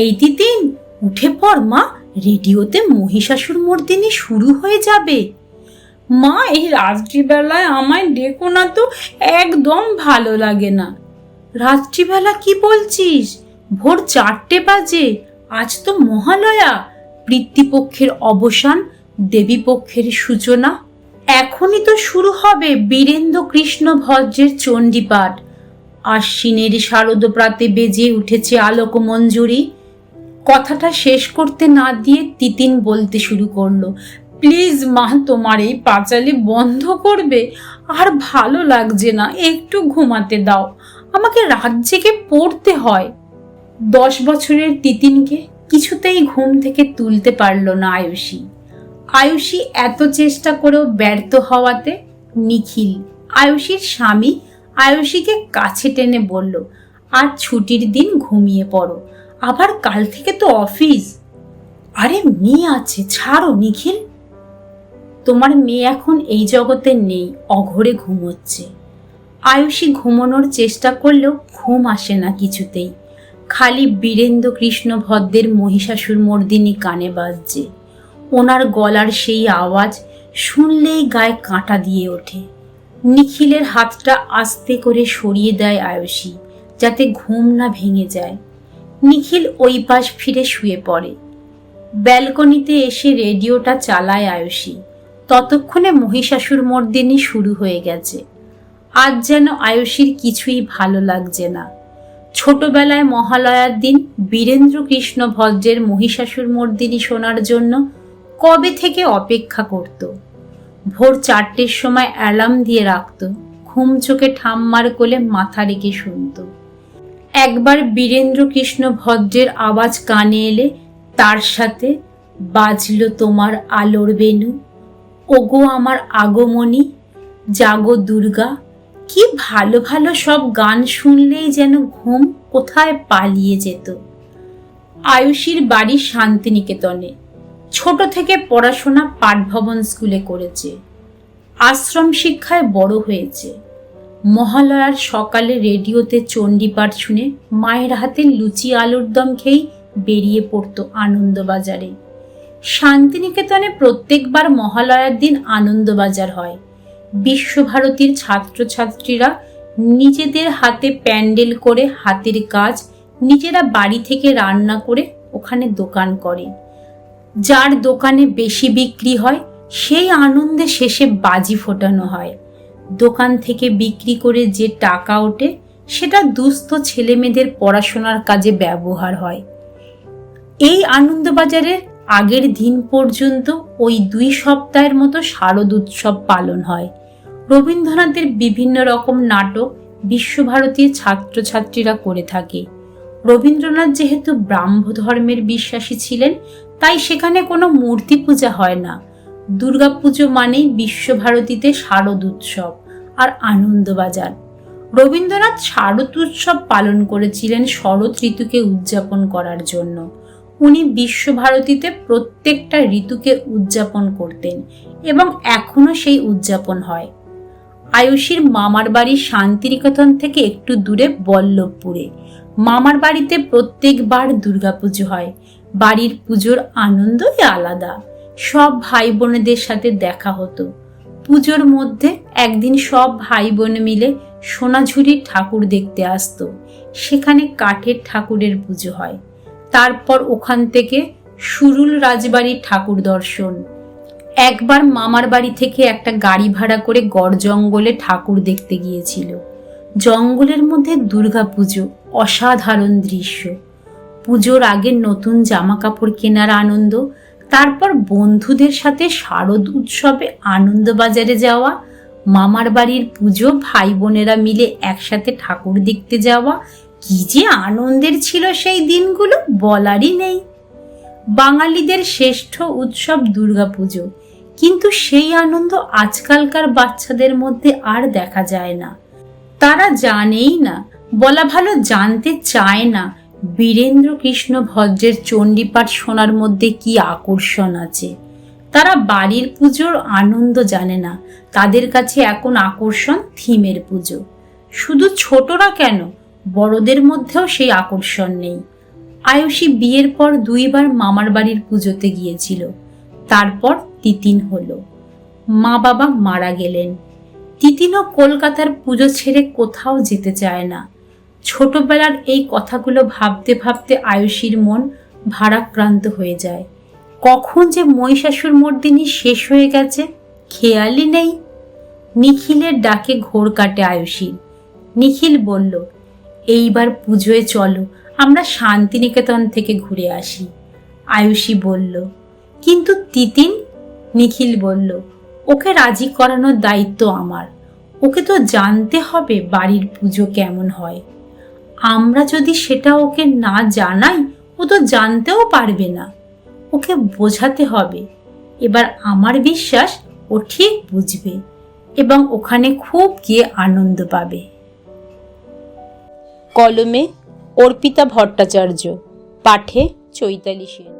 এই তিতিন, উঠে পড় মা, রেডিওতে মহিষাসুরমর্দিনী শুরু হয়ে যাবে। মা, এই রাত্রিবেলায় আমায় ডেকো না তো, একদম ভালো লাগে না। রাত্রিবেলা কি বলছিস? ভোর 4টে বাজে। আজ তো মহালয়া, পিতৃপক্ষের অবসান, দেবীপক্ষের সূচনা। এখনই তো শুরু হবে বীরেন্দ্র কৃষ্ণ ভজ্রের চণ্ডীপাঠ। আশ্বিনের শারদপ্রাতে বেজে উঠেছে আলোকমঞ্জুরি। কথাটা শেষ করতে না দিয়ে তিতিন বলতে শুরু করলো, প্লিজ মা, তোমার এই পাঁচালি বন্ধ করবে? আর ভালো লাগছে না, একটু ঘুমাতে দাও, আমাকে রাত জেগে পড়তে হয়। 10 বছরের তিতিনকে কিছুতেই ঘুম থেকে তুলতে পারল না আয়ুষী। আয়ুষী এত চেষ্টা করেও ব্যর্থ হওয়াতে নিখিল, আয়ুষীর স্বামী, আয়ুষীকে কাছে টেনে বলল, আজ ছুটির দিন, ঘুমিয়ে পড়ো, আবার কাল থেকে তো অফিস। আরে মেয়ে আছে, ছাড়ো নিখিল। তোমার মেয়ে এখন এই জগতে নেই, অঘরে ঘুমোচ্ছে। আয়ুষী ঘুমানোর চেষ্টা করলেও ঘুম আসে না কিছুতেই। খালি বীরেন্দ্র কৃষ্ণ ভদ্রের মহিষাসুরমর্দিনী কানে বাজছে। ওনার গলার সেই আওয়াজ শুনলেই গায়ে কাঁটা দিয়ে ওঠে। নিখিলের হাতটা আস্তে করে সরিয়ে দেয় আয়ুষী, যাতে ঘুম না ভেঙে যায়। নিখিল ওই পাশ ফিরে শুয়ে পড়ে। ব্যালকনিতে এসে রেডিওটা চালায় আয়ুষী। ততক্ষণে মহিষাসুরমর্দিনী শুরু হয়ে গেছে। আজ যেন আয়ুষীর কিছুই ভালো লাগছে না। ছোটবেলায় মহালয়ার দিন বীরেন্দ্র কৃষ্ণ ভজ্রের মহিষাসুরমর্দিনী শোনার জন্য কবে থেকে অপেক্ষা করত। ভোর 4টের সময় অ্যালার্ম দিয়ে রাখত, ঘুম চোখে ঠাম্মার কোলে মাথা রেখে শুনত। একবার বীরেন্দ্র কৃষ্ণ ভদ্রের আওয়াজ কানে এলে তার সাথে বাজলো তোমার আলোর বেনু, ওগো আমার আগমনী, জাগো দুর্গা। কি ভালো ভালো সব গান শুনলেই যেন ঘুম কোথায় পালিয়ে যেত। আয়ুষীর বাড়ি শান্তিনিকেতনে। ছোট থেকে পড়াশোনা পাঠভবন স্কুলে করেছে। আশ্রম শিক্ষায় বড় হয়েছে। মহালয়ার সকালে রেডিওতে চণ্ডীপাঠ শুনে মায়ের হাতে লুচি আলুর দম খেয়েই বেরিয়ে পড়তো আনন্দবাজারে। শান্তিনিকেতনে প্রত্যেকবার মহালয়ার দিন আনন্দবাজার হয়। বিশ্বভারতীর ছাত্রছাত্রীরা নিজেদের হাতে প্যান্ডেল করে, হাতের কাজ নিজেরা বাড়ি থেকে রান্না করে ওখানে দোকান করে। যার দোকানে বেশি বিক্রি হয় সেই আনন্দে শেষে বাজি ফোটানো হয়। দোকান থেকে বিক্রি করে যে টাকা ওঠে সেটা দুস্থ ছেলেমেয়েদের পড়াশোনার কাজে ব্যবহার হয়। এই আনন্দবাজারের আগের দিন পর্যন্ত ওই 2 সপ্তাহের মতো শারদ উৎসব পালন হয়। রবীন্দ্রনাথের বিভিন্ন রকম নাটক বিশ্বভারতীর ছাত্রছাত্রীরা করে থাকে। রবীন্দ্রনাথ যেহেতু ব্রাহ্ম ধর্মের বিশ্বাসী ছিলেন, তাই সেখানে কোনো মূর্তি পূজা হয় না। দুর্গাপুজো মানেই বিশ্বভারতীতে শারদ উৎসব আর আনন্দবাজার। রবীন্দ্রনাথ শারদ উৎসব পালন করেছিলেন শরৎ ঋতুকে উদযাপন করার জন্য। উনি বিশ্বভারতীতে প্রত্যেকটা ঋতুকে উদযাপন করতেন এবং এখনো সেই উদযাপন হয়। আয়ুষীর মামার বাড়ি শান্তিনিকেতন থেকে একটু দূরে বল্লভপুরে। মামার বাড়িতে প্রত্যেকবার দুর্গাপুজো হয়। বাড়ির পুজোর আনন্দই আলাদা। সব ভাই বোনেদের সাথে দেখা হতো। পুজোর মধ্যে একদিন সব ভাই বোন মিলে সোনাঝুরির ঠাকুর দেখতে আসতো। সেখানে কাঠের ঠাকুরের পুজো হয়। তারপর ওখান থেকে সুরুল রাজবাড়ির ঠাকুর দর্শন। একবার মামার বাড়ি থেকে একটা গাড়ি ভাড়া করে গড় জঙ্গলে ঠাকুর দেখতে গিয়েছিল। জঙ্গলের মধ্যে দুর্গাপুজো, অসাধারণ দৃশ্য। পুজোর আগে নতুন জামা কাপড় কেনার আনন্দ, তারপর বন্ধুদের সাথে শারদ উৎসবে আনন্দবাজারে যাওয়া, মামার বাড়ির পুজো ভাই বোনেরা মিলে একসাথে ঠাকুর দেখতে যাওয়া, কি যে আনন্দের ছিল সেই দিনগুলো, বলারই নেই। বাঙালিদের শ্রেষ্ঠ উৎসব দুর্গাপুজো, কিন্তু সেই আনন্দ আজকালকার বাচ্চাদের মধ্যে আর দেখা যায় না। তারা জানেই না, বলা ভালো জানতে চায় না, বীরেন্দ্র কৃষ্ণ ভজ্রের চণ্ডীপাঠ শোনার মধ্যে কি আকর্ষণ আছে। তারা বাড়ির পুজোর আনন্দ জানে না। তাদের কাছে এখন আকর্ষণ থিমের পুজো। শুধু ছোটরা কেন, বড়দের মধ্যেও সেই আকর্ষণ নেই। আয়ুষী বিয়ের পর 2 বার মামার বাড়ির পুজোতে গিয়েছিল। তারপর তিতিন হলো। মা বাবা মারা গেলেন। তিতিনও কলকাতার পুজো ছেড়ে কোথাও যেতে চায় না। ছোটবেলার এই কথাগুলো ভাবতে ভাবতে আয়ুষীর মন ভারাক্রান্ত হয়ে যায়। কখন যে মহিষাসুর মর্দিনী শেষ হয়ে গেছে খেয়ালই নেই। নিখিলের ডাকে ঘোর কাটে আয়ুষীর। নিখিল বলল, এইবার পুজোয় চলো, আমরা শান্তিনিকেতন থেকে ঘুরে আসি। আয়ুষী বলল, কিন্তু তিতিন? নিখিল বলল, ওকে রাজি করানোর দায়িত্ব আমার। ওকে তো জানতে হবে বাড়ির পুজো কেমন হয়। আমরা যদি সেটা ওকে না জানাই, ও তো জানতেও পারবে না। ওকে বোঝাতে হবে। এবার আমার বিশ্বাস ও ঠিক বুঝবে এবং ওখানে খুব গিয়ে আনন্দ পাবে। কলমে অর্পিতা ভট্টাচার্য, পাঠে চৈতালি সেন।